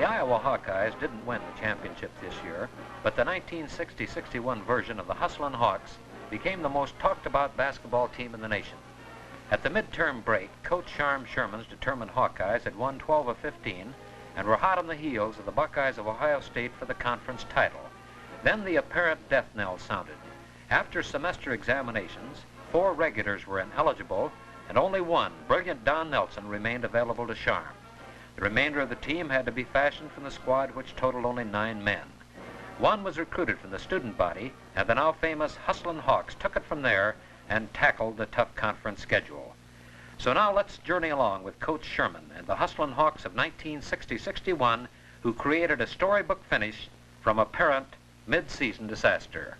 Iowa Hawkeyes didn't win the championship this year, but the 1960-61 version of the Hustlin Hawks became the most talked about basketball team in the nation. At the midterm break, Coach Sharm Sherman's determined Hawkeyes had won 12 of 15 and were hot on the heels of the Buckeyes of Ohio State for the conference title. Then the apparent death knell sounded. After semester examinations, 4 regulars were ineligible, and only one, brilliant Don Nelson, remained available to Sharm. The remainder of the team had to be fashioned from the squad, which totaled only 9 men. One was recruited from the student body, and the now famous Hustlin Hawks took it from there and tackled the tough conference schedule. So now let's journey along with Coach Sherman and the Hustlin Hawks of 1960-61, who created a storybook finish from apparent mid-season disaster.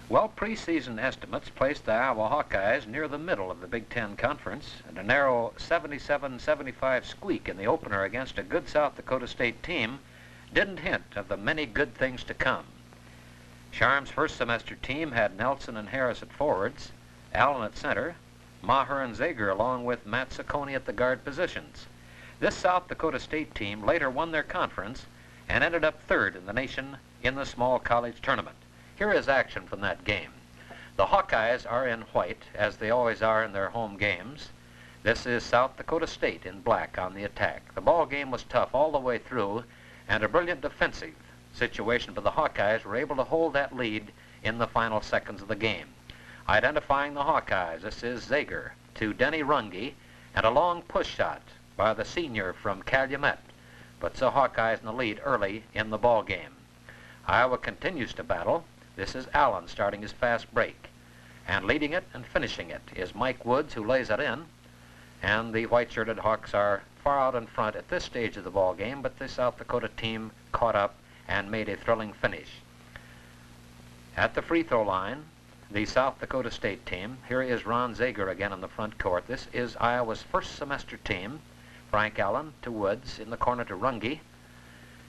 Well, preseason estimates placed the Iowa Hawkeyes near the middle of the Big Ten Conference, and a narrow 77-75 squeak in the opener against a good South Dakota State team didn't hint of the many good things to come. Sharm's first semester team had Nelson and Harris at forwards, Allen at center, Maher and Zager along with Matt Ciccone at the guard positions. This South Dakota State team later won their conference and ended up 3rd in the nation in the small college tournament. Here is action from that game. The Hawkeyes are in white, as they always are in their home games. This is South Dakota State in black on the attack. The ball game was tough all the way through, and a brilliant defensive situation, but the Hawkeyes were able to hold that lead in the final seconds of the game. Identifying the Hawkeyes, this is Zager to Denny Runge, and a long push shot by the senior from Calumet puts the Hawkeyes in the lead early in the ball game. Iowa continues to battle. This is Allen starting his fast break, and leading it and finishing it is Mike Woods, who lays it in, and the white-shirted Hawks are far out in front at this stage of the ball game, but the South Dakota team caught up and made a thrilling finish. At the free throw line, the South Dakota State team, here is Ron Zager again in the front court. This is Iowa's first semester team. Frank Allen to Woods, in the corner to Runge.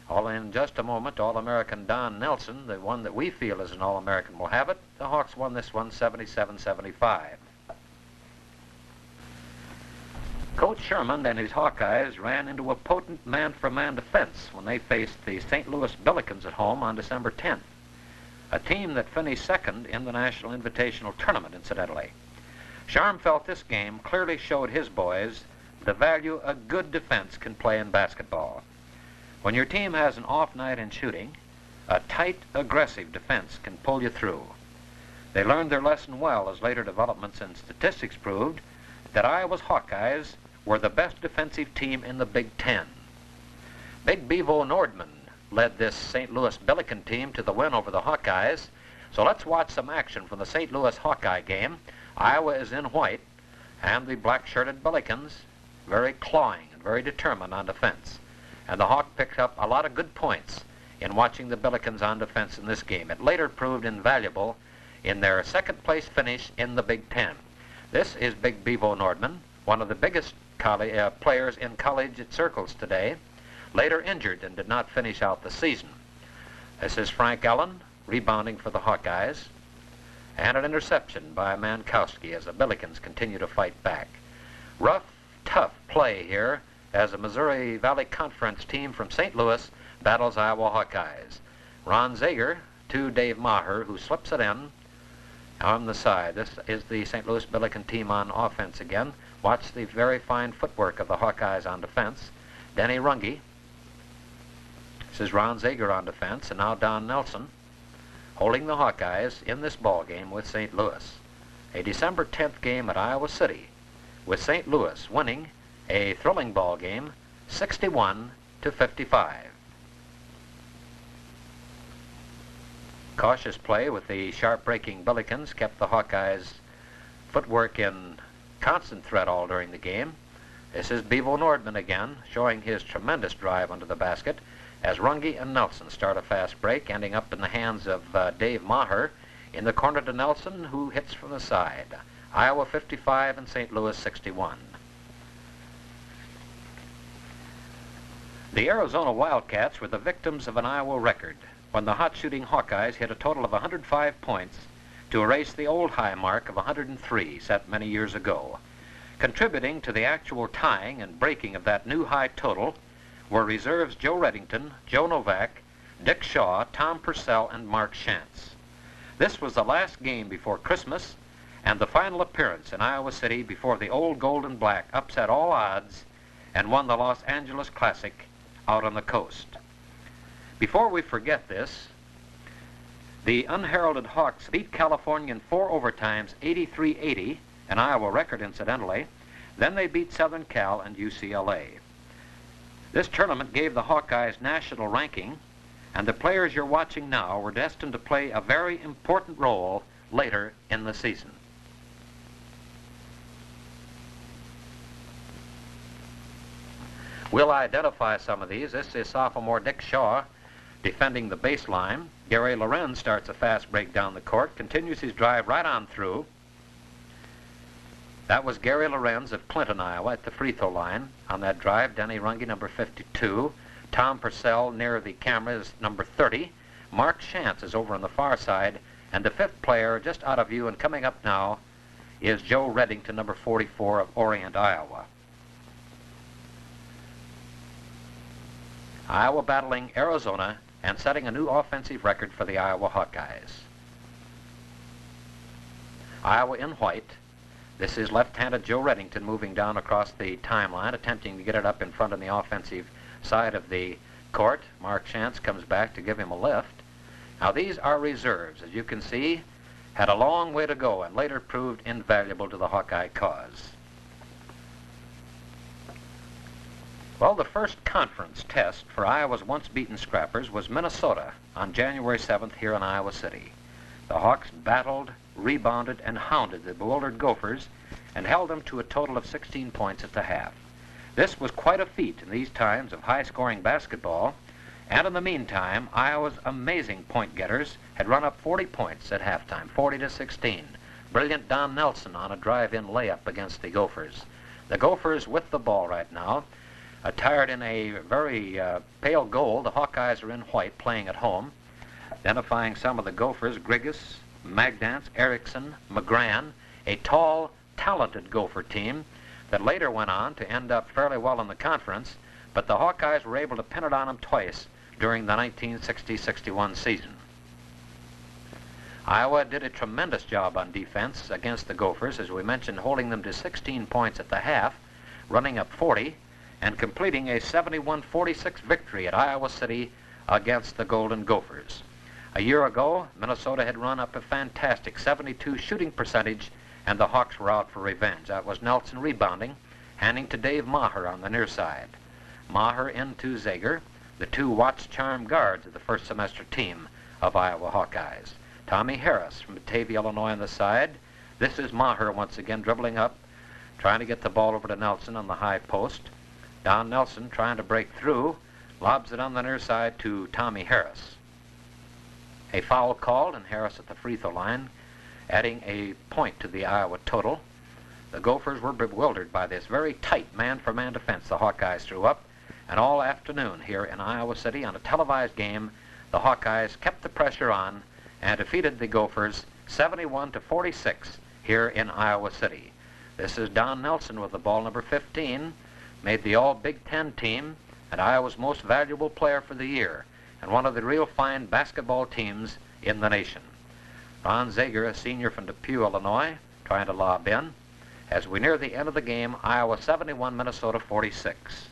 All in just a moment, All-American Don Nelson, the one that we feel is an All-American, will have it. The Hawks won this one 77-75. Coach Sherman and his Hawkeyes ran into a potent man-for-man defense when they faced the St. Louis Billikens at home on December 10th, a team that finished 2nd in the National Invitational Tournament, incidentally. Sharm felt this game clearly showed his boys the value a good defense can play in basketball. When your team has an off night in shooting, a tight, aggressive defense can pull you through. They learned their lesson well, as later developments and statistics proved that Iowa's Hawkeyes were the best defensive team in the Big Ten. Big Bevo Nordman led this St. Louis Billiken team to the win over the Hawkeyes. So let's watch some action from the St. Louis Hawkeye game. Iowa is in white, and the black-shirted Billikens very clawing and very determined on defense. And the Hawk picked up a lot of good points in watching the Billikens on defense in this game. It later proved invaluable in their 2nd place finish in the Big Ten. This is Big Bevo Nordman, one of the biggest players in collegiate circles today, later injured and did not finish out the season. This is Frank Allen rebounding for the Hawkeyes, and an interception by Mankowski as the Billikens continue to fight back. Rough, tough play here as the Missouri Valley Conference team from St. Louis battles Iowa Hawkeyes. Ron Zager to Dave Maher, who slips it in on the side. This is the St. Louis Billiken team on offense again. Watch the very fine footwork of the Hawkeyes on defense. Denny Runge. This is Ron Zager on defense, and now Don Nelson holding the Hawkeyes in this ball game with St. Louis. A December 10th game at Iowa City, with St. Louis winning a thrilling ball game 61-55. Cautious play with the sharp-breaking Billikens kept the Hawkeyes' footwork in constant threat all during the game. This is Bevo Nordman again, showing his tremendous drive under the basket as Runge and Nelson start a fast break, ending up in the hands of Dave Maher in the corner to Nelson, who hits from the side. Iowa 55 and St. Louis 61. The Arizona Wildcats were the victims of an Iowa record when the hot-shooting Hawkeyes hit a total of 105 points to erase the old high mark of 103 set many years ago. Contributing to the actual tying and breaking of that new high total were reserves Joe Reddington, Joe Novak, Dick Shaw, Tom Purcell, and Mark Shantz. This was the last game before Christmas and the final appearance in Iowa City before the old Gold and Black upset all odds and won the Los Angeles Classic out on the coast. Before we forget this, the unheralded Hawks beat California in 4 overtimes, 83-80, an Iowa record incidentally. Then they beat Southern Cal and UCLA. This tournament gave the Hawkeyes national ranking, and the players you're watching now were destined to play a very important role later in the season. We'll identify some of these. This is sophomore Dick Shaw defending the baseline. Gary Lorenz starts a fast break down the court, continues his drive right on through. That was Gary Lorenz of Clinton, Iowa, at the free throw line. On that drive, Denny Runge, number 52. Tom Purcell near the camera is number 30. Mark Shantz is over on the far side. And the fifth player, just out of view and coming up now, is Joe Reddington, number 44 of Orient, Iowa. Iowa battling Arizona and setting a new offensive record for the Iowa Hawkeyes. Iowa in white. This is left-handed Joe Reddington moving down across the timeline, attempting to get it up in front on the offensive side of the court. Mark Shantz comes back to give him a lift. Now these are reserves, as you can see, had a long way to go and later proved invaluable to the Hawkeye cause. Well, the first conference test for Iowa's once-beaten Scrappers was Minnesota on January 7th here in Iowa City. The Hawks battled, rebounded, and hounded the bewildered Gophers and held them to a total of 16 points at the half. This was quite a feat in these times of high-scoring basketball, and in the meantime, Iowa's amazing point-getters had run up 40 points at halftime, 40-16. Brilliant Don Nelson on a drive-in layup against the Gophers. The Gophers with the ball right now, attired in a very pale gold. The Hawkeyes are in white, playing at home. Identifying some of the Gophers: Grigas, Magdance, Erickson, McGran, a tall, talented Gopher team that later went on to end up fairly well in the conference, but the Hawkeyes were able to pin it on them twice during the 1960-61 season. Iowa did a tremendous job on defense against the Gophers, as we mentioned, holding them to 16 points at the half, running up 40, and completing a 71-46 victory at Iowa City against the Golden Gophers. A year ago, Minnesota had run up a fantastic 72 shooting percentage, and the Hawks were out for revenge. That was Nelson rebounding, handing to Dave Maher on the near side. Maher into Zager, the two watch-charm guards of the first semester team of Iowa Hawkeyes. Tommy Harris from Batavia, Illinois on the side. This is Maher once again dribbling up, trying to get the ball over to Nelson on the high post. Don Nelson trying to break through, lobs it on the near side to Tommy Harris. A foul called, and Harris at the free throw line, adding a point to the Iowa total. The Gophers were bewildered by this very tight man-for-man defense the Hawkeyes threw up, and all afternoon here in Iowa City on a televised game, the Hawkeyes kept the pressure on and defeated the Gophers 71-46 here in Iowa City. This is Don Nelson with the ball, number 15, made the All-Big Ten team and Iowa's most valuable player for the year, and one of the real fine basketball teams in the nation. Ron Zager, a senior from Depew, Illinois, trying to lob in. As we near the end of the game, Iowa 71, Minnesota 46.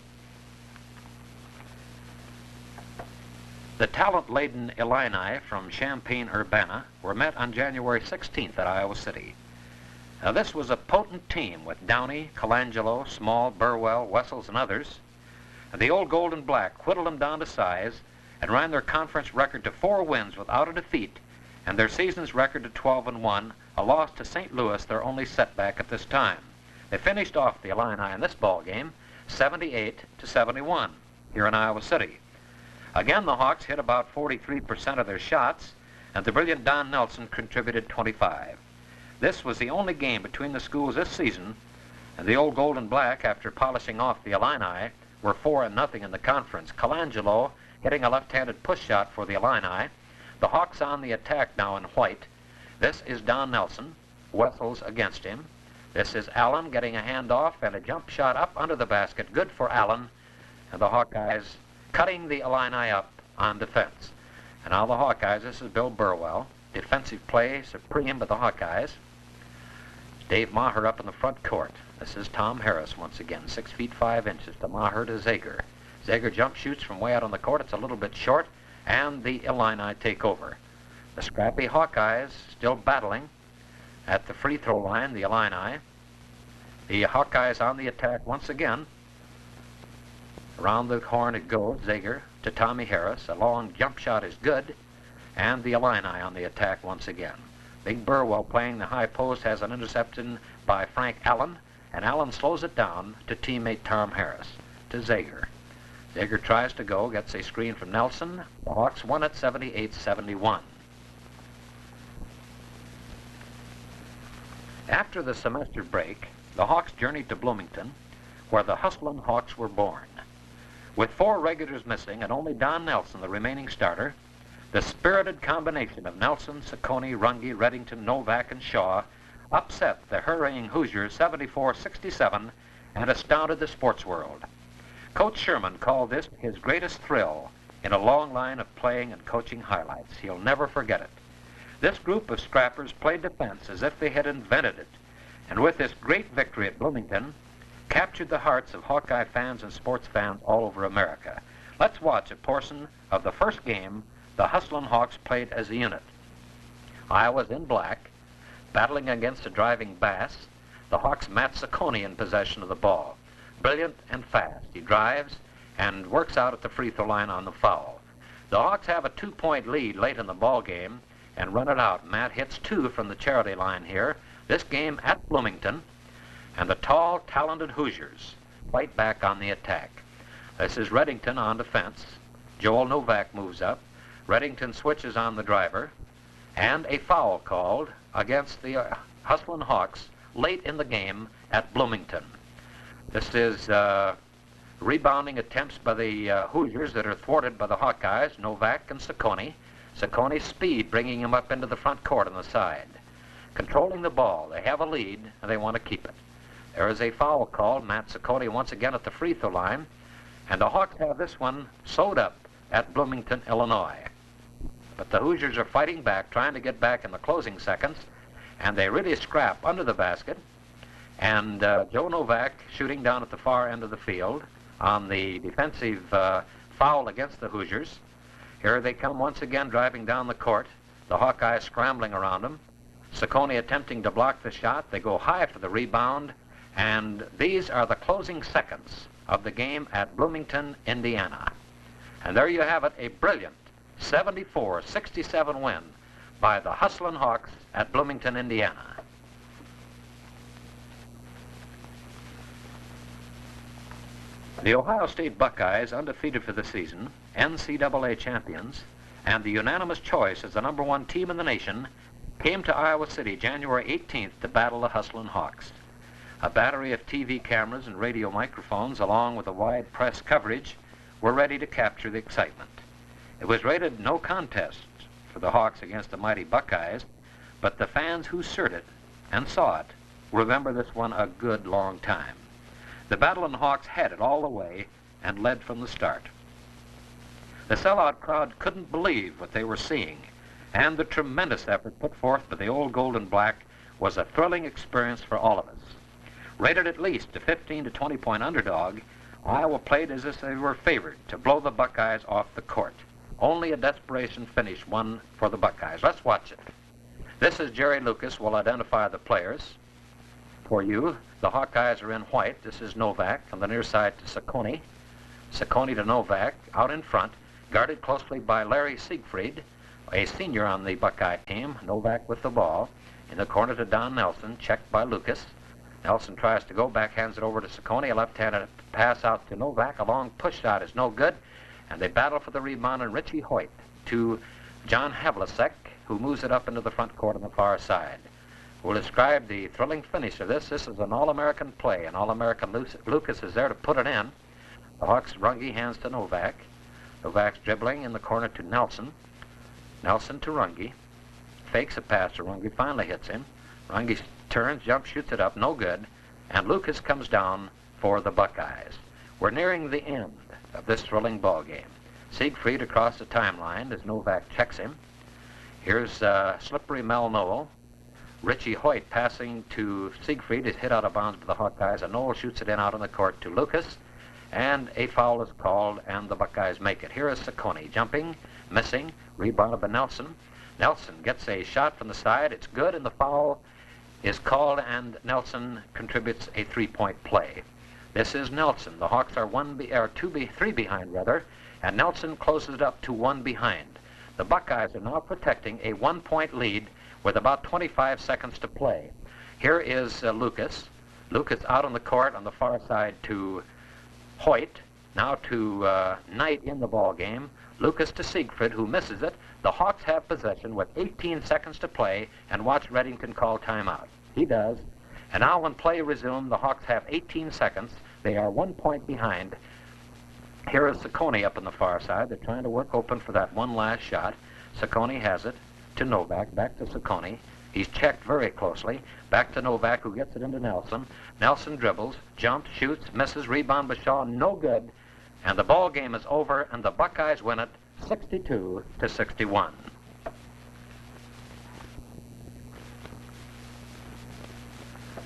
The talent-laden Illini from Champaign-Urbana were met on January 16th at Iowa City. Now, this was a potent team with Downey, Colangelo, Small, Burwell, Wessels, and others. And the old Gold and Black whittled them down to size and ran their conference record to 4 wins without a defeat, and their season's record to 12-1, a loss to St. Louis, their only setback at this time. They finished off the Illini in this ball game 78-71 here in Iowa City. Again, the Hawks hit about 43% of their shots, and the brilliant Don Nelson contributed 25. This was the only game between the schools this season, and the old Gold and Black, after polishing off the Illini, were 4-0 in the conference. Colangelo hitting a left-handed push shot for the Illini. The Hawks on the attack now in white. This is Don Nelson. Wessels against him. This is Allen getting a handoff and a jump shot up under the basket. Good for Allen. And the Hawkeyes cutting the Illini up on defense. And now the Hawkeyes, this is Bill Burwell. Defensive play supreme by the Hawkeyes. Dave Maher up in the front court. This is Tom Harris once again, 6 feet 5 inches to Maher to Zager. Zager jump shoots from way out on the court. It's a little bit short, and the Illini take over. The scrappy Hawkeyes still battling at the free throw line, the Illini. The Hawkeyes on the attack once again. Around the horn it goes, Zager to Tommy Harris. A long jump shot is good, and the Illini on the attack once again. Big Burwell playing the high post has an interception by Frank Allen, and Allen slows it down to teammate Tom Harris, to Zager. Zager tries to go, gets a screen from Nelson. The Hawks won it 78-71. After the semester break, the Hawks journeyed to Bloomington, where the Hustlin Hawks were born. With 4 regulars missing and only Don Nelson, the remaining starter, the spirited combination of Nelson, Ciccone, Runge, Reddington, Novak, and Shaw upset the hurrying Hoosiers 74-67 and astounded the sports world. Coach Sherman called this his greatest thrill in a long line of playing and coaching highlights. He'll never forget it. This group of scrappers played defense as if they had invented it, and with this great victory at Bloomington, captured the hearts of Hawkeye fans and sports fans all over America. Let's watch a portion of the first game the Hustlin Hawks played as a unit. Iowa's in black, battling against a driving Bass. The Hawks' Matt Ciccone in possession of the ball. Brilliant and fast. He drives and works out at the free throw line on the foul. The Hawks have a 2-point lead late in the ball game and run it out. Matt hits 2 from the charity line here. This game at Bloomington, and the tall, talented Hoosiers fight back on the attack. This is Reddington on defense. Joel Novak moves up. Reddington switches on the driver, and a foul called against the Hustlin Hawks late in the game at Bloomington. This is rebounding attempts by the Hoosiers that are thwarted by the Hawkeyes, Novak and Ciccone. Ciccone's speed bringing him up into the front court on the side. Controlling the ball. They have a lead, and they want to keep it. There is a foul called. Matt Ciccone once again at the free throw line, and the Hawks have this one sewed up at Bloomington, Illinois. But the Hoosiers are fighting back, trying to get back in the closing seconds, and they really scrap under the basket. And Joe Novak shooting down at the far end of the field on the defensive foul against the Hoosiers. Here they come once again driving down the court. The Hawkeyes scrambling around them. Ciccone attempting to block the shot. They go high for the rebound. And these are the closing seconds of the game at Bloomington, Indiana. And there you have it, a brilliant 74-67 win by the Hustlin Hawks at Bloomington, Indiana. The Ohio State Buckeyes, undefeated for the season, NCAA champions, and the unanimous choice as the #1 team in the nation, came to Iowa City January 18th to battle the Hustlin Hawks. A battery of TV cameras and radio microphones, along with a wide press coverage, were ready to capture the excitement. It was rated no contest for the Hawks against the mighty Buckeyes, but the fans who heard it and saw it remember this one a good long time. The Battlin' Hawks had it all the way and led from the start. The sellout crowd couldn't believe what they were seeing, and the tremendous effort put forth by the old gold and black was a thrilling experience for all of us. Rated at least a 15 to 20 point underdog, Iowa played as if they were favored to blow the Buckeyes off the court. Only a desperation finish won for the Buckeyes. Let's watch it. This is Jerry Lucas will identify the players for you. The Hawkeyes are in white. This is Novak on the near side to Ciccone. Ciccone to Novak out in front, guarded closely by Larry Siegfried, a senior on the Buckeye team. Novak with the ball. In the corner to Don Nelson, checked by Lucas. Nelson tries to go, backhands it over to Ciccone. A left-handed pass out to Novak. A long push shot is no good. And they battle for the rebound, and Richie Hoyt to John Havlicek, who moves it up into the front court on the far side. We'll describe the thrilling finish of this. This is an All-American play. An All-American Lucas is there to put it in. The Hawks, Runge hands to Novak. Novak's dribbling in the corner to Nelson. Nelson to Runge. Fakes a pass to Runge, finally hits him. Runge turns, jumps, shoots it up, no good, and Lucas comes down for the Buckeyes. We're nearing the end of this thrilling ball game. Siegfried across the timeline as Novak checks him. Here's slippery Mel Noel. Richie Hoyt passing to Siegfried is hit out of bounds by the Hawkeyes, and Noel shoots it in out on the court to Lucas, and a foul is called, and the Buckeyes make it. Here is Saccone jumping, missing, rebounded by Nelson. Nelson gets a shot from the side. It's good, and the foul is called, and Nelson contributes a three-point play. This is Nelson. The Hawks are three behind, rather, and Nelson closes it up to one behind. The Buckeyes are now protecting a one-point lead with about 25 seconds to play. Here is Lucas. Lucas out on the court on the far side to Hoyt. Now to Knight in the ball game. Lucas to Siegfried, who misses it. The Hawks have possession with 18 seconds to play, and watch Reddington call timeout. He does. And now when play resumes, the Hawks have 18 seconds. They are 1 point behind. Here is Saccone up on the far side. They're trying to work open for that one last shot. Saccone has it to Novak, back to Saccone. He's checked very closely. Back to Novak, who gets it into Nelson. Nelson dribbles, jumps, shoots, misses, rebound by Shaw, no good. And the ball game is over, and the Buckeyes win it 62-61.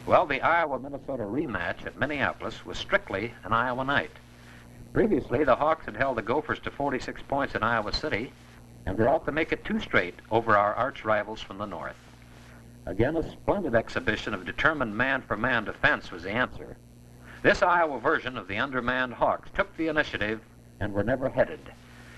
Well, the Iowa-Minnesota rematch at Minneapolis was strictly an Iowa night. Previously, the Hawks had held the Gophers to 46 points in Iowa City, and they're out to make it two straight over our arch rivals from the north. Again, a splendid exhibition of determined man-for-man defense was the answer. This Iowa version of the undermanned Hawks took the initiative and were never headed.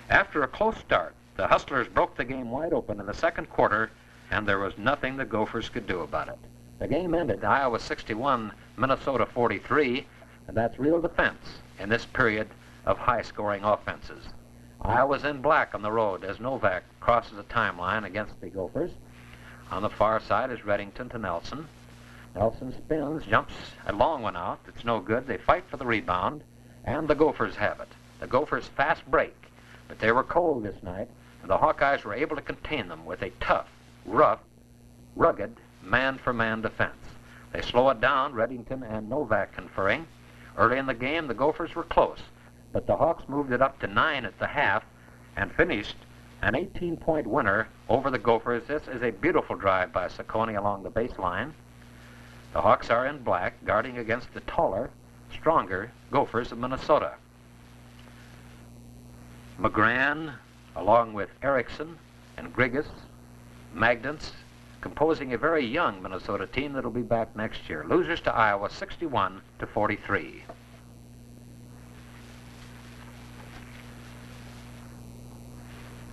After a close start, the Hustlers broke the game wide open in the second quarter, and there was nothing the Gophers could do about it. The game ended Iowa 61, Minnesota 43, and that's real defense in this period of high-scoring offenses. Iowa's in black on the road as Novak crosses the timeline against the Gophers. On the far side is Reddington to Nelson. Nelson spins, jumps a long one out. It's no good. They fight for the rebound, and the Gophers have it. The Gophers fast break, but they were cold this night, and the Hawkeyes were able to contain them with a tough, rough, rugged, man-for-man defense. They slow it down, Reddington and Novak conferring. Early in the game, the Gophers were close, but the Hawks moved it up to 9 at the half and finished an 18-point winner over the Gophers. This is a beautiful drive by Saccone along the baseline. The Hawks are in black, guarding against the taller, stronger Gophers of Minnesota. McGran, along with Erickson and Grigas, Magnus, composing a very young Minnesota team that'll be back next year. Losers to Iowa, 61-43.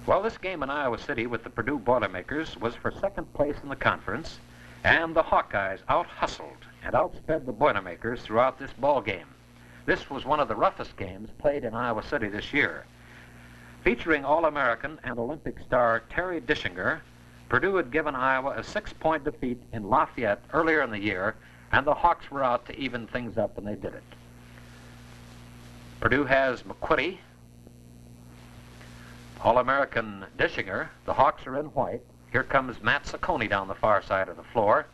Well, this game in Iowa City with the Purdue Boilermakers was for second place in the conference, and the Hawkeyes out-hustled and outsped the Boilermakers throughout this ball game. This was one of the roughest games played in Iowa City this year. Featuring All-American and Olympic star Terry Dischinger, Purdue had given Iowa a 6-point defeat in Lafayette earlier in the year, and the Hawks were out to even things up, and they did it. Purdue has McQuitty, All-American Dischinger. The Hawks are in white. Here comes Matt Saccone down the far side of the floor.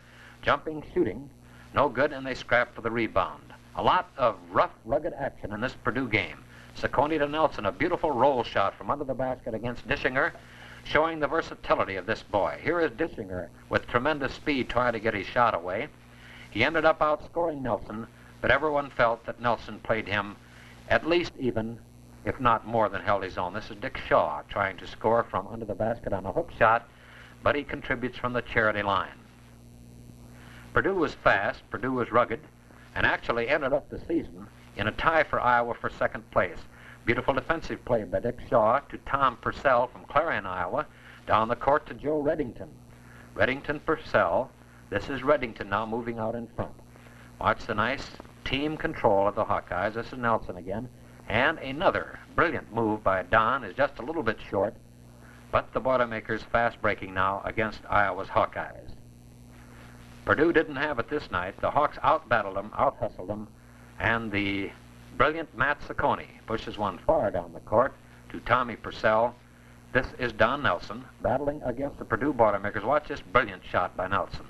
Jumping, shooting, no good, and they scrap for the rebound. A lot of rough, rugged action in this Purdue game. Saccone to Nelson, a beautiful roll shot from under the basket against Dischinger, showing the versatility of this boy. Here is Dischinger with tremendous speed trying to get his shot away. He ended up outscoring Nelson, but everyone felt that Nelson played him at least even, if not more than held his own. This is Dick Shaw trying to score from under the basket on a hook shot, but he contributes from the charity line. Purdue was fast, Purdue was rugged, and actually ended up the season in a tie for Iowa for second place. Beautiful defensive play by Dick Shaw to Tom Purcell from Clarion, Iowa, down the court to Joe Reddington. Reddington, Purcell. This is Reddington now moving out in front. Watch the nice team control of the Hawkeyes. This is Nelson again. And another brilliant move by Don is just a little bit short, but the Boilermakers fast breaking now against Iowa's Hawkeyes. Purdue didn't have it this night. The Hawks out-battled them, out-hustled them, and the brilliant Matt Saccone pushes one far down the court to Tommy Purcell. This is Don Nelson battling against the Purdue Boilermakers. Watch this brilliant shot by Nelson.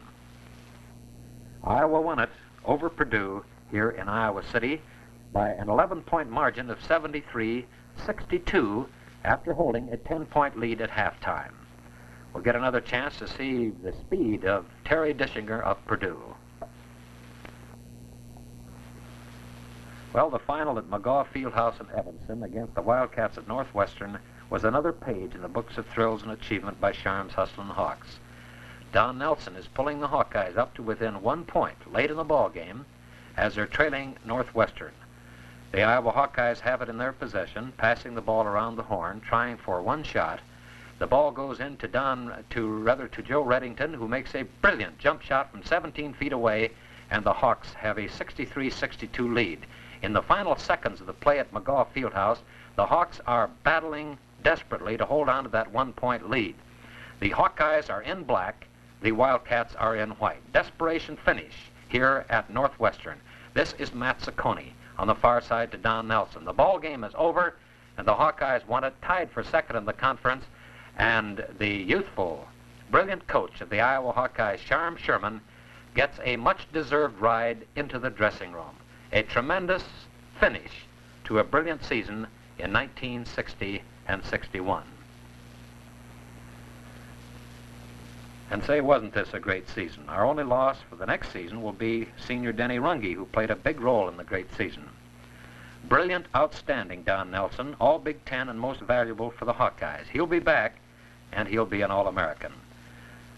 Iowa won it over Purdue here in Iowa City by an 11-point margin of 73-62 after holding a 10-point lead at halftime. We'll get another chance to see the speed of Terry Dischinger of Purdue. Well, the final at McGaw Fieldhouse in Evanston against the Wildcats at Northwestern was another page in the books of thrills and achievement by Sharm's Hustlin Hawks. Don Nelson is pulling the Hawkeyes up to within 1 point late in the ball game as they're trailing Northwestern. The Iowa Hawkeyes have it in their possession, passing the ball around the horn, trying for one shot. The ball goes in to Joe Reddington, who makes a brilliant jump shot from 17 feet away, and the Hawks have a 63-62 lead. In the final seconds of the play at McGaw Fieldhouse, the Hawks are battling desperately to hold on to that 1-point lead. The Hawkeyes are in black, the Wildcats are in white. Desperation finish here at Northwestern. This is Matt Ciccone on the far side to Don Nelson. The ball game is over, and the Hawkeyes won it, tied for second in the conference, and the youthful, brilliant coach of the Iowa Hawkeyes, Sharm Sherman, gets a much-deserved ride into the dressing room. A tremendous finish to a brilliant season in 1960 and 61. And say, wasn't this a great season? Our only loss for the next season will be senior Denny Runge, who played a big role in the great season. Brilliant, outstanding Don Nelson, all Big Ten and most valuable for the Hawkeyes. He'll be back, and he'll be an All-American.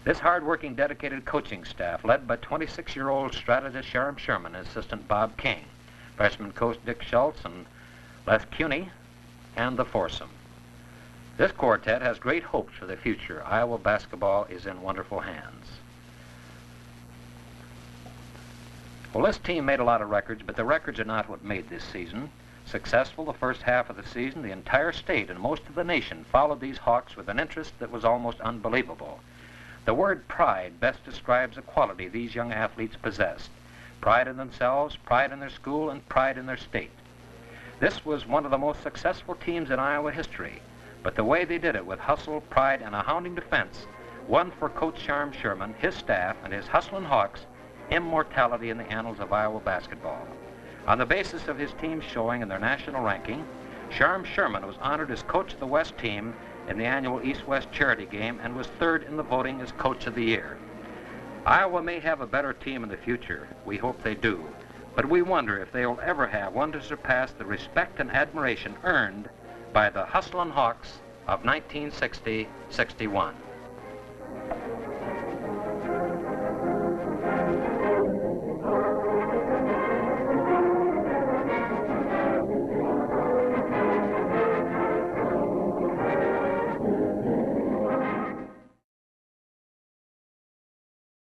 This hard-working, dedicated coaching staff, led by 26-year-old strategist Sharm Sherman and assistant Bob King, freshman coach Dick Schultz and Les Cuney, and the foursome. This quartet has great hopes for the future. Iowa basketball is in wonderful hands. Well, this team made a lot of records, but the records are not what made this season successful. The first half of the season, the entire state and most of the nation followed these Hawks with an interest that was almost unbelievable. The word pride best describes the quality these young athletes possessed. Pride in themselves, pride in their school, and pride in their state. This was one of the most successful teams in Iowa history, but the way they did it with hustle, pride, and a hounding defense won for Coach Sharm Sherman, his staff, and his Hustlin Hawks immortality in the annals of Iowa basketball. On the basis of his team's showing in their national ranking, Sharm Sherman was honored as Coach of the West team in the annual East-West charity game and was third in the voting as Coach of the Year. Iowa may have a better team in the future. We hope they do. But we wonder if they will ever have one to surpass the respect and admiration earned by the Hustlin Hawks of 1960-61.